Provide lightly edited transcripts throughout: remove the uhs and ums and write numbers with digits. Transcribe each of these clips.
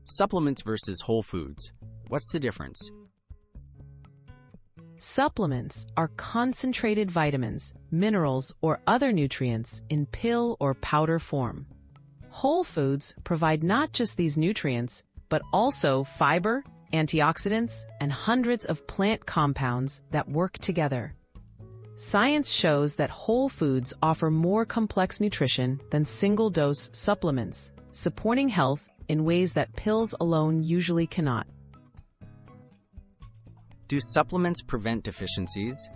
Supplements versus whole foods. What's the difference? Supplements are concentrated vitamins, minerals, or other nutrients in pill or powder form. Whole foods provide not just these nutrients, but also fiber, antioxidants, and hundreds of plant compounds that work together. Science shows that whole foods offer more complex nutrition than single-dose supplements, supporting health in ways that pills alone usually cannot. Do supplements prevent deficiencies?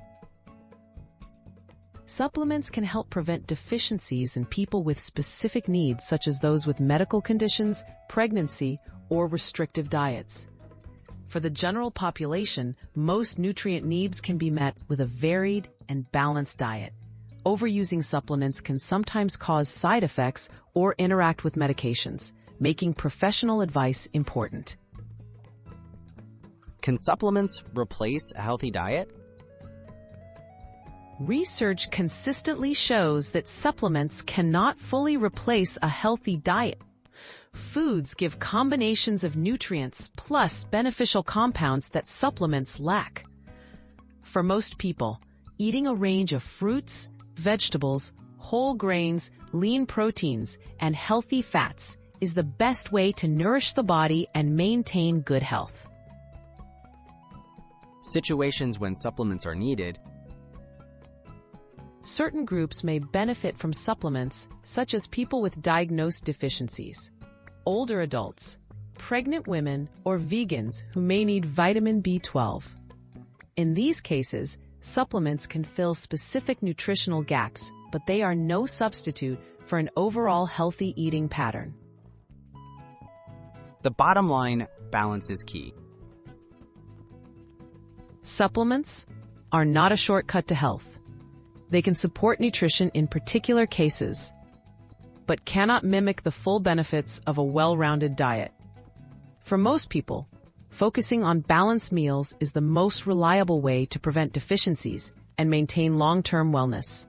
Supplements can help prevent deficiencies in people with specific needs, such as those with medical conditions, pregnancy, or restrictive diets. For the general population, most nutrient needs can be met with a varied and balanced diet. Overusing supplements can sometimes cause side effects or interact with medications, making professional advice important. Can supplements replace a healthy diet? Research consistently shows that supplements cannot fully replace a healthy diet. Foods give combinations of nutrients plus beneficial compounds that supplements lack. For most people, eating a range of fruits, vegetables, whole grains, lean proteins, and healthy fats is the best way to nourish the body and maintain good health. Situations when supplements are needed. Certain groups may benefit from supplements, such as people with diagnosed deficiencies, older adults, pregnant women, or vegans who may need vitamin B12. In these cases, supplements can fill specific nutritional gaps, but they are no substitute for an overall healthy eating pattern. The bottom line, balance is key. Supplements are not a shortcut to health. They can support nutrition in particular cases, but cannot mimic the full benefits of a well-rounded diet. For most people, focusing on balanced meals is the most reliable way to prevent deficiencies and maintain long-term wellness.